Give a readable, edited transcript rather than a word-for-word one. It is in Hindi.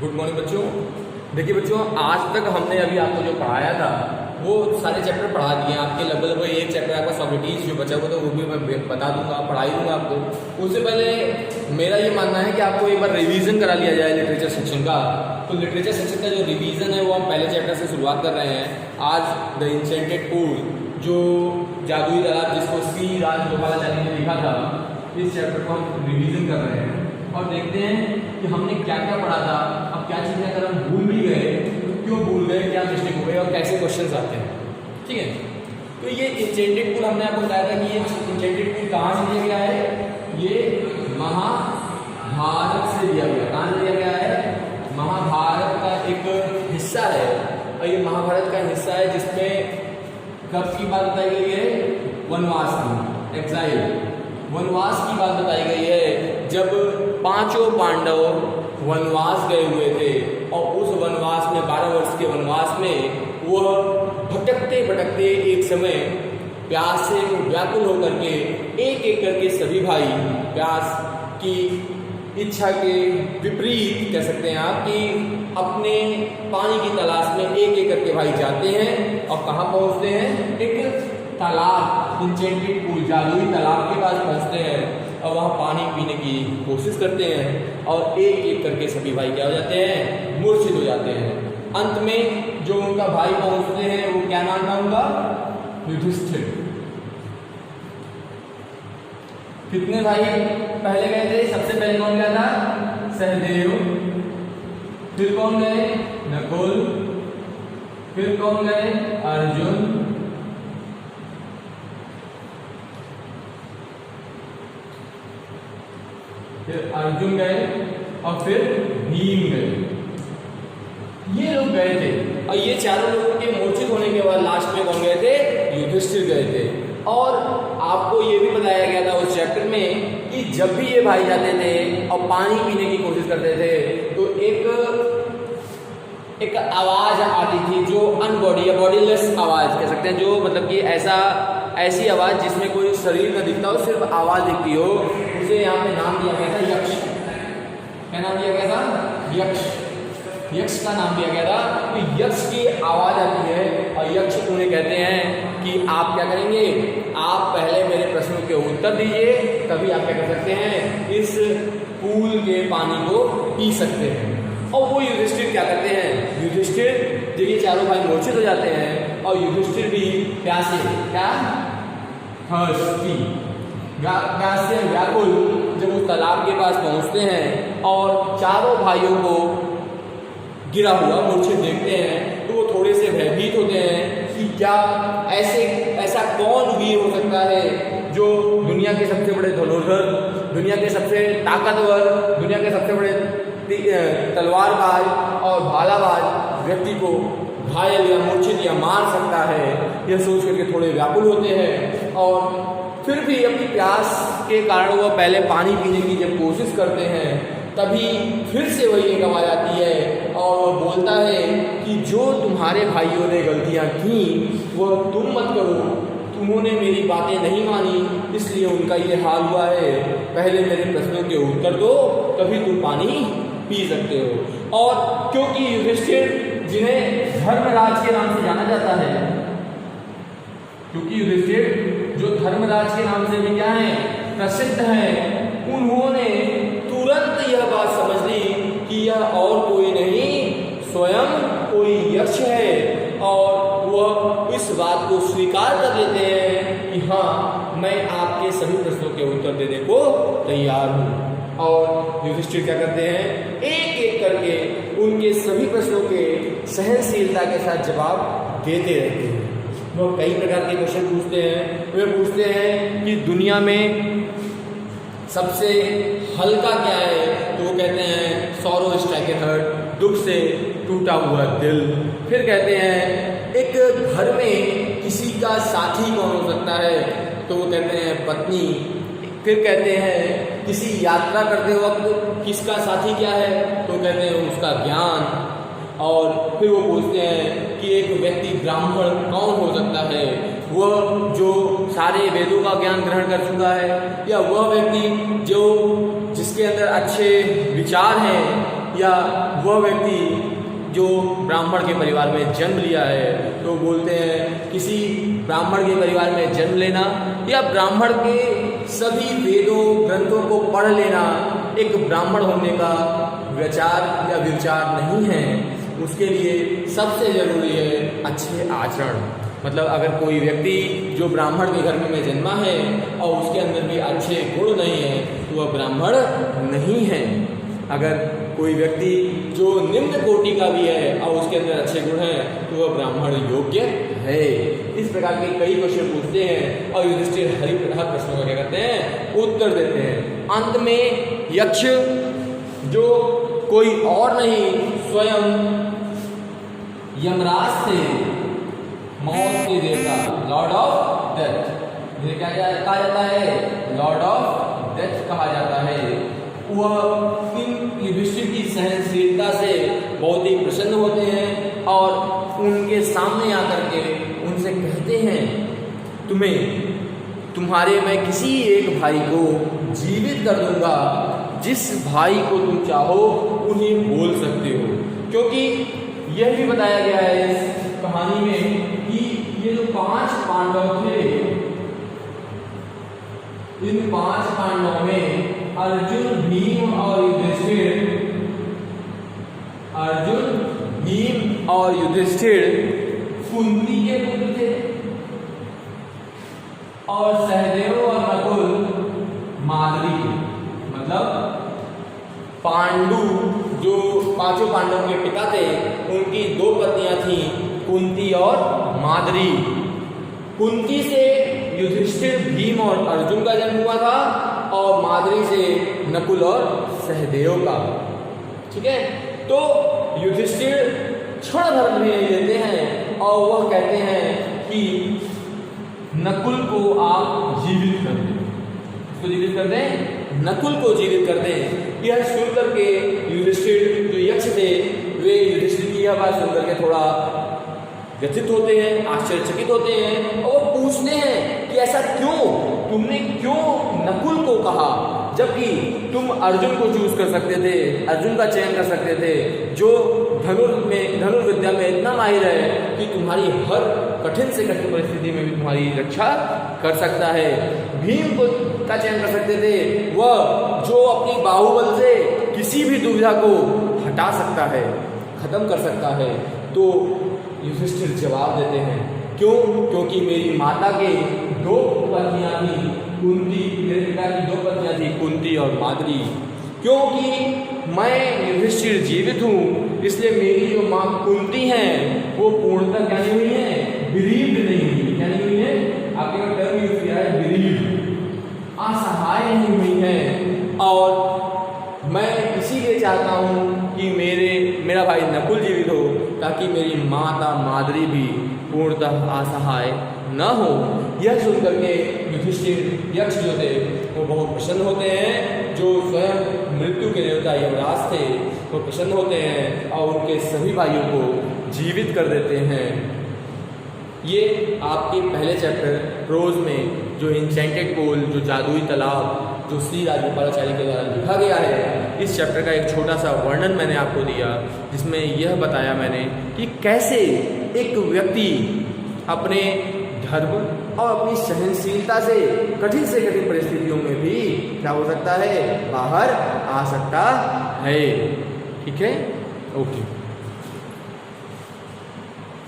गुड मॉर्निंग बच्चों। देखिए बच्चों, आज तक हमने अभी आपको जो पढ़ाया था वो सारे चैप्टर पढ़ा दिए आपके। लगभग एक चैप्टर आपका सॉक्रेटिस जो बचा हुआ था वो भी मैं बता दूंगा, पढ़ा ही दूंगा आपको। उससे पहले मेरा ये मानना है कि आपको एक बार रिवीजन करा लिया जाए लिटरेचर सेक्शन का। तो लिटरेचर सेक्शन का जो रिवीजन है वो हम पहले चैप्टर से शुरुआत कर रहे हैं। आज द इंसेंटेड पूल, जो जादुई तालाब जिसको सी राजगोपालाचारी ने लिखा था, इस चैप्टर को हम रिवीजन कर रहे हैं और देखते हैं कि हमने क्या क्या पढ़ा था। अब क्या चीज़ें अगर हम भूल भी गए तो क्यों भूल गए, क्या मिस्टेक हो गई और कैसे क्वेश्चंस आते हैं। ठीक है, तो ये इंसेंटेड पूल हमने आपको बताया था कि ये इंसेंटेड पूल कहाँ से दिया गया है। ये महाभारत से दिया गया। कहाँ से दिया गया है? महाभारत का एक हिस्सा है और ये महाभारत का हिस्सा है जिसमें कब की बात बताई गई है? वनवास की, एक्साइल, वनवास की बात बताई गई है। जब पांचों पांडव वनवास गए हुए थे और उस वनवास में 12 वर्ष के वनवास में वह भटकते भटकते एक समय प्यास से व्याकुल होकर के एक एक करके सभी भाई प्यास की इच्छा के विपरीत कह सकते हैं आप कि अपने पानी की तलाश में एक एक करके भाई जाते हैं और कहाँ पहुँचते हैं? एक तालाब, इंसेंटेड पूल, जादुई तालाब के पास पहुँचते हैं और वहाँ पानी पीने की कोशिश करते हैं और एक एक करके सभी भाई क्या हो जाते हैं? मूर्छित हो जाते हैं। अंत में जो उनका भाई पहुँचते हैं वो क्या नाम था उनका? युधिष्ठिर। कितने भाई पहले गए थे? सबसे पहले कौन गया था? सहदेव। फिर कौन गए? नकुल। फिर कौन गए? अर्जुन। फिर अर्जुन गए और फिर भीम गए। ये लोग गए थे और ये चारों लोगों के मूर्छित होने के बाद लास्ट में कौन गए थे? युधिष्ठिर गए थे। और आपको ये भी बताया गया था उस चैप्टर में कि जब भी ये भाई जाते थे और पानी पीने की कोशिश करते थे तो एक आवाज आती थी जो अनबॉडी या बॉडीलेस आवाज कह सकते हैं, जो मतलब कि ऐसी आवाज जिसमें कोई शरीर न दिखता हो, सिर्फ आवाज दिखती हो। उसे यहाँ पे नाम दिया गया था यक्ष। क्या नाम दिया गया था? यक्ष। यक्ष का नाम दिया गया था। तो यक्ष की आवाज आती है और यक्ष उन्हें कहते हैं कि आप क्या करेंगे? आप पहले मेरे प्रश्नों के उत्तर दीजिए, तभी आप क्या कर सकते हैं? इस पूल के पानी को पी सकते हैं। और वो युधिष्ठिर क्या करते हैं? युधिष्ठिर जब ये चारों भाई मूर्छित हो जाते हैं और युधिष्ठिर भी प्यासे, क्या थर्स्टी, प्यास से व्याकुल जब उस तालाब के पास पहुंचते हैं और चारों भाइयों को गिरा हुआ मूर्छित देखते हैं तो वो थोड़े से भयभीत होते हैं कि क्या ऐसा कौन वीर हो सकता है जो दुनिया के सबसे बड़े धनुर्धर, दुनिया के सबसे ताकतवर, दुनिया के सबसे बड़े तलवारबाज और भालाबाज व्यक्ति को घायल या मूर्छित या मार सकता है। यह सोच करके थोड़े व्याकुल होते हैं और फिर भी अपनी प्यास के कारण वह पहले पानी पीने की जब कोशिश करते हैं तभी फिर से वही एक आवाज आती है और वह बोलता है कि जो तुम्हारे भाइयों ने गलतियां की वह तुम मत करो। उन्होंने मेरी बातें नहीं मानी इसलिए उनका ये हाल हुआ है। पहले मेरे प्रश्नों के उत्तर दो, तभी तुम पानी पी सकते हो। और क्योंकि युधिष्ठिर जिन्हें धर्मराज के नाम से जाना जाता है, क्योंकि युधिष्ठिर जो धर्मराज के नाम से भी क्या है? प्रसिद्ध है, उन्होंने तुरंत यह बात समझ ली कि यह और कोई नहीं स्वयं कोई यक्ष है और वह इस बात को स्वीकार कर लेते हैं कि हाँ, मैं आपके सभी प्रश्नों के उत्तर देने को तैयार हूँ। और युधिष्ठिर क्या करते हैं? एक एक करके उनके सभी प्रश्नों के सहनशीलता के साथ जवाब देते रहते हैं। वो कई प्रकार के क्वेश्चन पूछते हैं। वे पूछते हैं कि दुनिया में सबसे हल्का क्या है? तो वो कहते हैं सॉरो स्ट्राइकन हार्ट, दुख से टूटा हुआ दिल। फिर कहते हैं एक घर में किसी का साथी कौन हो सकता है? तो वो कहते हैं पत्नी। फिर कहते हैं किसी यात्रा करते वक्त किसका साथी क्या है? तो कहते हैं उसका ज्ञान। और फिर वो पूछते हैं कि एक व्यक्ति ब्राह्मण कौन हो सकता है, वह जो सारे वेदों का ज्ञान ग्रहण कर चुका है, या वह व्यक्ति जो जिसके अंदर अच्छे विचार हैं, या वह व्यक्ति जो ब्राह्मण के परिवार में जन्म लिया है। तो बोलते हैं किसी ब्राह्मण के परिवार में जन्म लेना या ब्राह्मण के सभी वेदों ग्रंथों को पढ़ लेना एक ब्राह्मण होने का विचार या विचार नहीं है। उसके लिए सबसे जरूरी है अच्छे आचरण। मतलब अगर कोई व्यक्ति जो ब्राह्मण के घर में जन्मा है और उसके अंदर भी अच्छे गुण नहीं है तो वह ब्राह्मण नहीं है। अगर कोई व्यक्ति जो निम्न कोटि का भी है और उसके अंदर अच्छे गुण हैं तो वह ब्राह्मण योग्य है। इस प्रकार के कई क्वेश्चन पूछते हैं और युधिष्ठिर हर प्रश्नों का क्या करते हैं, उत्तर देते हैं। अंत में यक्ष जो कोई और नहीं स्वयं यमराज थे, मौत के देवता, लॉर्ड ऑफ डेथ, ये क्या कहा जाता है, लॉर्ड ऑफ डेथ कहा जाता है। वह इन युधिष्ठिर की सहनशीलता से बहुत ही प्रसन्न होते हैं और उनके सामने आकर के उनसे कहते हैं तुम्हारे मैं किसी एक भाई को जीवित कर दूंगा, जिस भाई को तुम चाहो उन्हें बोल सकते हो। क्योंकि यह भी बताया गया है इस कहानी में कि ये जो 5 पांडव थे, इन 5 पांडवों में अर्जुन, भीम और युधिष्ठिर, अर्जुन, भीम और युधिष्ठिर कुंती के पुत्र थे और सहदेव और नकुल माद्री। मतलब पांडु जो 5 पांडवों के पिता थे उनकी 2 पत्नियां थीं, कुंती और माद्री। कुंती से युधिष्ठिर, भीम और अर्जुन का जन्म हुआ था और माद्री से नकुल और सहदेव का। ठीक है, तो युधिष्ठिर क्षण भर भी नहीं लेते हैं और वह कहते हैं कि नकुल को आप जीवित कर दें। इसको जीवित कर दें, नकुल को जीवित कर दें। यह सुन करके युधिष्ठिर जो यक्ष थे वे युधिष्ठिर की यह बात सुन करके थोड़ा व्यथित होते हैं, आश्चर्यचकित होते हैं और पूछते हैं कि ऐसा क्यों, तुमने क्यों नकुल को कहा, जबकि तुम अर्जुन को चूज कर सकते थे, अर्जुन का चयन कर सकते थे, जो धनुर्विद्या में इतना माहिर है कि तुम्हारी हर कठिन से कठिन परिस्थिति में भी तुम्हारी रक्षा कर सकता है। भीम को का चयन कर सकते थे, वह जो अपनी बाहुबल से किसी भी दुविधा को हटा सकता है, खत्म कर सकता है। तो युधिष्ठिर जवाब देते हैं, क्यों? क्योंकि मेरी माता के 2 पत्नियां थी, कुंती, मेरे पिता की 2 पत्नियां थी, कुंती और माद्री। क्योंकि मैं युधिष्ठिर जीवित हूँ, इसलिए मेरी जो माँ कुंती हैं वो पूर्णतः क्या नहीं हुई है, बिरीव्ड नहीं हुई। क्या नहीं हुई है, आपने का टर्म यूज किया है बिरीव्ड, असहाय नहीं हुई है। और मैं इसीलिए चाहता हूँ कि मेरा भाई नकुल जीवित हो, ताकि मेरी माता माद्री भी पूर्णतः असहाय न हो। यह सुनकर के युधिष्ठिर यक्ष जो थे वो बहुत प्रसन्न होते हैं, जो स्वयं मृत्यु के देवता यमराज थे वो प्रसन्न होते हैं और उनके सभी भाइयों को जीवित कर देते हैं। ये आपके पहले चैप्टर प्रोज में जो इंचेंटेड पोल, जो जादुई तालाब, जो श्री राजगोपालाचारी के द्वारा लिखा गया है, इस चैप्टर का एक छोटा सा वर्णन मैंने आपको दिया, जिसमें यह बताया मैंने कि कैसे एक व्यक्ति अपने धर्म और अपनी सहनशीलता से कठिन परिस्थितियों में भी क्या हो सकता है, बाहर आ सकता है। ठीक है, ओके।